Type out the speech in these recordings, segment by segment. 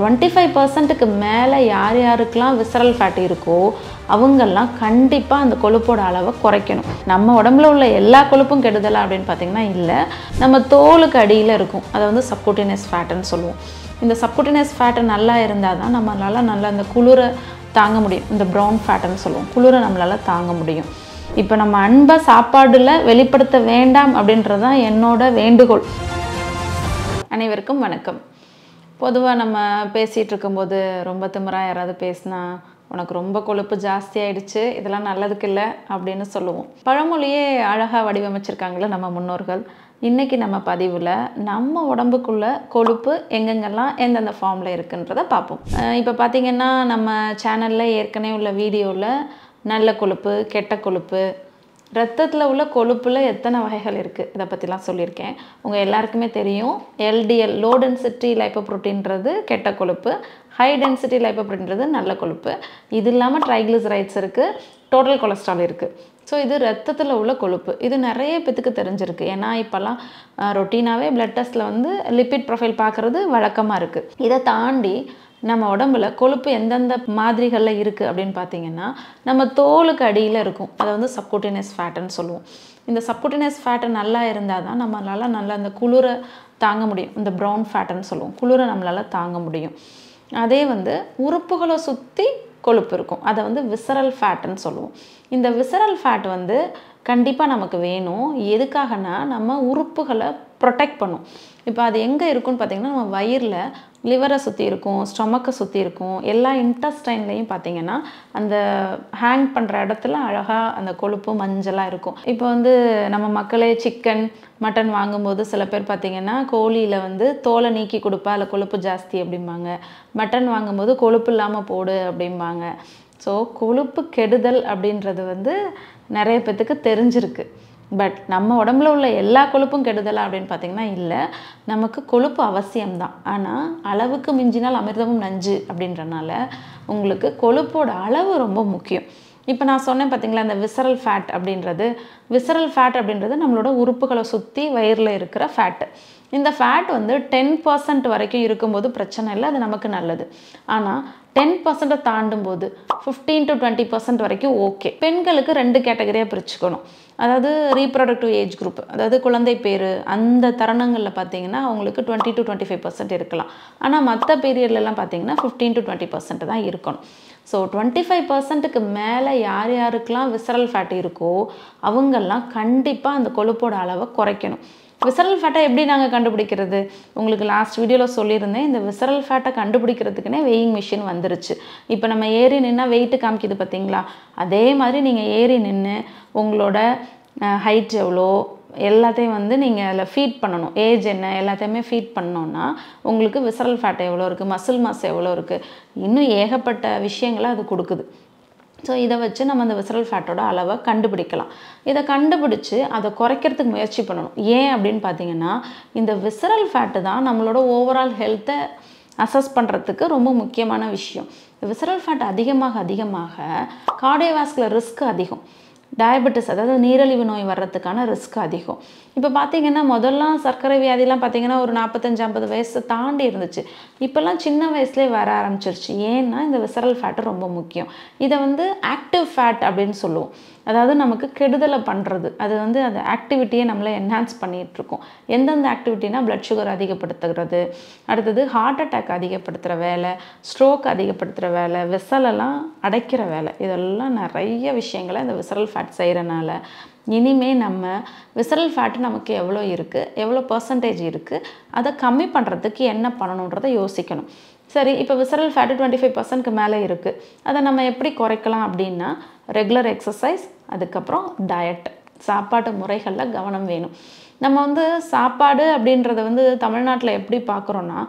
25%க்கு மேலே யார் யாருக்கெல்லாம் விசரல் ஃபேட் இருக்கோ அவங்கெல்லாம் கண்டிப்பாக அந்த கொழுப்போட அளவை குறைக்கணும். நம்ம உடம்புல உள்ள எல்லா கொழுப்பும் கெடுதலா அப்படின்னு பார்த்தீங்கன்னா இல்லை. நம்ம தோலுக்கு அடியில் இருக்கும், அதை வந்து சப்குட்டினியஸ் ஃபேட்டுன்னு சொல்லுவோம். இந்த சப்குட்டினியஸ் ஃபேட்டு நல்லா இருந்தால் தான் நம்மளால் நல்லா அந்த குளிரை தாங்க முடியும். இந்த ப்ரௌன் ஃபேட்டுன்னு சொல்லுவோம், குளிரை நம்மளால் தாங்க முடியும். இப்போ நம்ம அன்பை சாப்பாடில் வெளிப்படுத்த வேண்டாம் அப்படின்றது தான் என்னோட வேண்டுகோள். அனைவருக்கும் வணக்கம். பொதுவாக நம்ம பேசிகிட்டு இருக்கும்போது ரொம்ப திமிராக யாராவது பேசினா உனக்கு ரொம்ப கொழுப்பு ஜாஸ்தி ஆகிடுச்சு, இதெல்லாம் நல்லதுக்கு இல்லை அப்படின்னு சொல்லுவோம். பழமொழியே அழகாக வடிவமைச்சிருக்காங்களே நம்ம முன்னோர்கள். இன்றைக்கி நம்ம பதிவில் நம்ம உடம்புக்குள்ளே கொழுப்பு எங்கெங்கெல்லாம் எந்தெந்த ஃபார்மில் இருக்குன்றதை பார்ப்போம். இப்போ பார்த்திங்கன்னா நம்ம சேனலில் ஏற்கனவே உள்ள வீடியோவில் நல்ல கொழுப்பு, கெட்ட கொழுப்பு, ரத்தத்தில் உள்ள கொழுப்பில் எத்தனை வகைகள் இருக்குது இதை பற்றிலாம் சொல்லியிருக்கேன். உங்கள் எல்லாருக்குமே தெரியும், எல்டிஎல் லோ டென்சிட்டி லைப்போப்ரோட்டீன்றது கெட்ட கொழுப்பு, ஹை டென்சிட்டி லைப்போப்ரோட்டீன்றது நல்ல கொழுப்பு. இது இல்லாமல் ட்ரைக்ளிசரைட்ஸ் இருக்குது, டோட்டல் கொலஸ்ட்ரால் இருக்குது. ஸோ இது ரத்தத்தில் உள்ள கொழுப்பு. இது நிறைய பேத்துக்கு தெரிஞ்சிருக்கு. ஏன்னா இப்போல்லாம் ரொட்டீனாகவே பிளட் டெஸ்ட்டில் வந்து லிப்பிட் ப்ரொஃபைல் பார்க்குறது வழக்கமாக இருக்குது. இதை தாண்டி நம்ம உடம்புல கொழுப்பு எந்தெந்த மாதிரிகளில் இருக்குது அப்படின்னு பார்த்தீங்கன்னா, நம்ம தோலுக்கு அடியில் இருக்கும், அதை வந்து சப்குட்டினியஸ் ஃபேட்டுன்னு சொல்லுவோம். இந்த சப்குட்டினியஸ் ஃபேட்டு நல்லா இருந்தால் தான் நம்மளால் நல்லா அந்த குளிரை தாங்க முடியும். இந்த ப்ரௌன் ஃபேட்டுன்னு சொல்லுவோம், குளிரை நம்மளால் தாங்க முடியும். அதே வந்து உறுப்புகளை சுற்றி கொழுப்பு இருக்கும், அதை வந்து விசரல் ஃபேட்டுன்னு சொல்லுவோம். இந்த விசரல் ஃபேட் வந்து கண்டிப்பாக நமக்கு வேணும். எதுக்காகனா நம்ம உறுப்புகளை ப்ரொடெக்ட் பண்ணும். இப்போ அது எங்கே இருக்குன்னு பார்த்திங்கன்னா, நம்ம வயிறில் லிவரை சுற்றி இருக்கும், ஸ்டொமக்கை சுற்றி இருக்கும், எல்லா இன்டெஸ்டைன்லேயும் பார்த்திங்கன்னா அந்த ஹேங் பண்ணுற இடத்துல அழகாக அந்த கொழுப்பு மஞ்சளாக இருக்கும். இப்போ வந்து நம்ம மக்களே சிக்கன் மட்டன் வாங்கும்போது சில பேர் பார்த்திங்கன்னா கோழியில் வந்து தோலை நீக்கி கொடுப்பா, அதில் கொழுப்பு ஜாஸ்தி அப்படிம்பாங்க. மட்டன் வாங்கும்போது கொழுப்பு இல்லாமல் போடு அப்படிம்பாங்க. ஸோ கொழுப்பு கெடுதல் அப்படின்றது வந்து நிறைய பேத்துக்கு தெரிஞ்சிருக்கு. பட் நம்ம உடம்புல உள்ள எல்லா கொழுப்பும் கெடுதலா அப்படின்னு பார்த்திங்கன்னா இல்லை. நமக்கு கொழுப்பு அவசியம்தான், ஆனால் அளவுக்கு மிஞ்சினால் அமிர்தமும் நஞ்சு அப்படின்றனால உங்களுக்கு கொழுப்போட அளவு ரொம்ப முக்கியம். இப்போ நான் சொன்னேன் பார்த்திங்களா, இந்த விசரல் ஃபேட் அப்படின்றது நம்மளோட உறுப்புகளை சுற்றி வயிறில் இருக்கிற ஃபேட்டு. இந்த ஃபேட் வந்து 10% வரைக்கும் இருக்கும்போது பிரச்சனை இல்லை, அது நமக்கு நல்லது. ஆனால் 10% தாண்டும் போது 15 to 20% வரைக்கும் ஓகே. பெண்களுக்கு 2 கேட்டகரியாக பிரிச்சுக்கணும். அதாவது ரீப்ரொடக்டிவ் ஏஜ் குரூப், அதாவது குழந்தை பேர் அந்த தருணங்களில் பார்த்திங்கன்னா அவங்களுக்கு 20 to 25% இருக்கலாம். ஆனால் மற்ற பீரியட்லலாம் பார்த்திங்கன்னா 15 to 20% தான் இருக்கணும். ஸோ 25%க்கு மேலே யார் யாருக்கெல்லாம் விசரல் ஃபேட் இருக்கோ அவங்கெல்லாம் கண்டிப்பாக அந்த கொழுப்போட அளவை குறைக்கணும். விசரல் ஃபேட்டை எப்படி நாங்கள் கண்டுபிடிக்கிறது? உங்களுக்கு லாஸ்ட் வீடியோவில் சொல்லியிருந்தேன். இந்த விசரல் ஃபேட்டை கண்டுபிடிக்கிறதுக்குனே வெயிங் மிஷின் வந்துருச்சு. இப்போ நம்ம ஏறி நின்னா வெயிட்டு காமிக்குது பார்த்தீங்களா, அதே மாதிரி நீங்கள் ஏறி நின்று உங்களோட ஹைட் எவ்வளோ எல்லாத்தையும் வந்து நீங்கள் அதில் ஃபீட் பண்ணணும். ஏஜ் என்ன எல்லாத்தையுமே ஃபீட் பண்ணோன்னா உங்களுக்கு விசரல் ஃபேட் எவ்வளோ இருக்குது, மசில் மாஸ் எவ்வளோ இருக்குது, இன்னும் ஏகப்பட்ட விஷயங்களை அது கொடுக்குது. ஸோ இதை வச்சு நம்ம அந்த விசரல் ஃபேட்டோட அளவை கண்டுபிடிக்கலாம். இதை கண்டுபிடிச்சி அதை குறைக்கிறதுக்கு முயற்சி பண்ணணும். ஏன் அப்படின்னு பார்த்தீங்கன்னா, இந்த விசரல் ஃபேட்டு தான் நம்மளோட ஓவரால் ஹெல்த்தை அசஸ் பண்ணுறதுக்கு ரொம்ப முக்கியமான விஷயம். விசரல் ஃபேட் அதிகமாக கார்டியோவாஸ்குலர் ரிஸ்க் அதிகம், டயபெட்டிஸ் அதாவது நீரிழிவு நோய் வர்றதுக்கான ரிஸ்க் அதிகம். இப்போ பார்த்திங்கன்னா முதல்லாம் சர்க்கரை வியாதிலாம் பார்த்திங்கன்னா ஒரு 45-50 வயசு தாண்டி இருந்துச்சு. இப்போல்லாம் சின்ன வயசுலேயே வர ஆரம்பிச்சிருச்சு. ஏன்னா இந்த விசரல் ஃபேட்டு ரொம்ப முக்கியம். இதை வந்து ஆக்டிவ் ஃபேட் அப்படின்னு சொல்லுவோம். அதாவது நமக்கு கெடுதலை பண்ணுறது, அது வந்து அந்த ஆக்டிவிட்டியை நம்மளை என்ஹான்ஸ் பண்ணிகிட்ருக்கோம். எந்தெந்த ஆக்டிவிட்டினா பிளட் சுகர் அதிகப்படுத்துகிறது, அடுத்தது ஹார்ட் அட்டாக் அதிகப்படுத்துகிற வேலை, ஸ்ட்ரோக் அதிகப்படுத்துகிற வேலை, வெசலெல்லாம் அடைக்கிற வேலை, இதெல்லாம் நிறைய விஷயங்களை இந்த விசரல் ஃபேட் செய்கிறனால இனிமேல் நம்ம விசரல் ஃபேட்டு நமக்கு எவ்வளோ இருக்குது, எவ்வளோ பர்சன்டேஜ் இருக்குது, அதை கம்மி பண்ணுறதுக்கு என்ன பண்ணணுன்றதை யோசிக்கணும். சரி, இப்போ விசரல் ஃபேட்டு 25%க்கு மேலே இருக்குது, அதை நம்ம எப்படி குறைக்கலாம் அப்படின்னா ரெகுலர் எக்ஸசைஸ், அதுக்கப்புறம் டயட், சாப்பாட்டு முறைகளில் கவனம் வேணும். நம்ம வந்து சாப்பாடு அப்படின்றத வந்து தமிழ்நாட்டில் எப்படி பார்க்குறோன்னா,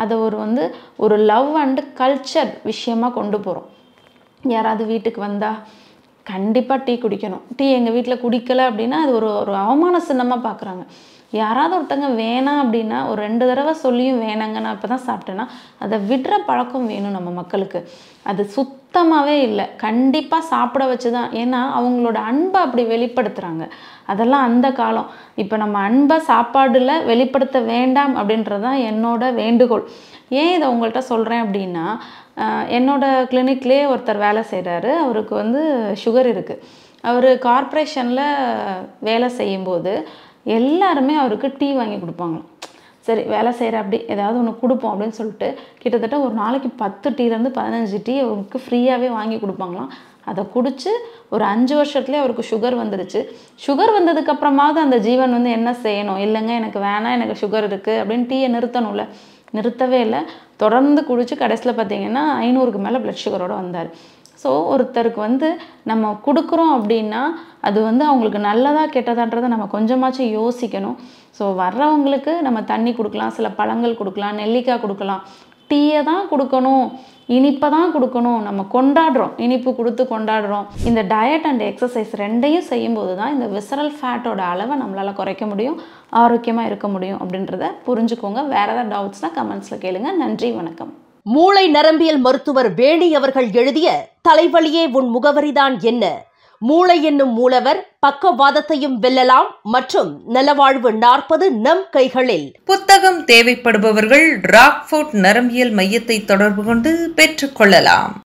அதை ஒரு லவ் அண்டு கல்ச்சர் விஷயமாக கொண்டு போகிறோம். யாராவது வீட்டுக்கு வந்தால் கண்டிப்பாக டீ குடிக்கணும், டீ எங்கள் வீட்டில் குடிக்கலை அப்படின்னா அது ஒரு அவமான சின்னமாக பார்க்குறாங்க. யாராவது ஒருத்தங்க வேணாம் அப்படின்னா ஒரு 2 தடவை சொல்லியும் வேணாங்க நான் இப்போ தான் சாப்பிட்டேன்னா அதை விடுற பழக்கம் வேணும் நம்ம மக்களுக்கு. அது சுத்தமாகவே இல்லை. கண்டிப்பாக சாப்பிட வச்சு தான். ஏன்னா அவங்களோட அன்பை அப்படி வெளிப்படுத்துகிறாங்க. அதெல்லாம் அந்த காலம். இப்போ நம்ம அன்பை சாப்பாடில் வெளிப்படுத்த வேண்டாம் அப்படின்றது தான் என்னோட வேண்டுகோள். ஏன் இதை உங்கள்கிட்ட சொல்கிறேன் அப்படின்னா, என்னோட கிளினிக்லேயே ஒருத்தர் வேலை செய்கிறாரு. அவருக்கு வந்து சுகர் இருக்குது. அவர் கார்ப்பரேஷனில் வேலை செய்யும்போது எல்லாருமே அவருக்கு டீ வாங்கி கொடுப்பாங்களாம். சரி வேலை செய்கிற அப்படி ஏதாவது ஒன்று கொடுப்போம் அப்படின்னு சொல்லிட்டு கிட்டத்தட்ட ஒரு நாளைக்கு 10 டீலேருந்து 15 டீ அவருக்கு ஃப்ரீயாகவே வாங்கி கொடுப்பாங்களாம். அதை குடித்து ஒரு 5 வருஷத்துலேயே அவருக்கு சுகர் வந்துருச்சு. சுகர் வந்ததுக்கப்புறமாவது அந்த ஜீவன் வந்து என்ன செய்யணும், இல்லைங்க எனக்கு வேணாம், எனக்கு சுகர் இருக்குது அப்படின்னு டீயை நிறுத்தணும்ல. நிறுத்தவே இல்லை. தொடர்ந்து குடித்து கடைசியில் பார்த்திங்கன்னா 500க்கு மேலே ப்ளட் சுகரோடு வந்தார். ஸோ ஒருத்தருக்கு வந்து நம்ம கொடுக்குறோம் அப்படின்னா அது வந்து அவங்களுக்கு நல்லதா கெட்டதான்றதை நம்ம கொஞ்சமாச்சும் யோசிக்கணும். ஸோ வர்றவங்களுக்கு நம்ம தண்ணி கொடுக்கலாம், சில பழங்கள் கொடுக்கலாம், நெல்லிக்காய் கொடுக்கலாம். டீயை தான் கொடுக்கணும், இனிப்பை தான் கொடுக்கணும். நம்ம கொண்டாடுறோம், இனிப்பு கொடுத்து கொண்டாடுறோம். இந்த டயட் அண்ட் எக்ஸசைஸ் 2யும் செய்யும்போது தான் இந்த விசரல் ஃபேட்டோட அளவை நம்மளால் குறைக்க முடியும், ஆரோக்கியமாக இருக்க முடியும் அப்படின்றத புரிஞ்சுக்கோங்க. வேறு ஏதாவது டவுட்ஸ்னால் கமெண்ட்ஸில் கேளுங்க. நன்றி, வணக்கம். மூளை நரம்பியல் மருத்துவர் வேணி அவர்கள் எழுதிய தலைவலியே உன் முகவரிதான் என்ன, மூளை என்னும் மூலவர், பக்கவாதத்தையும் வெல்லலாம் மற்றும் நலவாழ்வு 40 நம் கைகளில் புத்தகம் தேவைப்படுபவர்கள் ராக்ஃபோர்ட் நரம்பியல் மையத்தை தொடர்பு கொண்டு பெற்றுக்கொள்ளலாம்.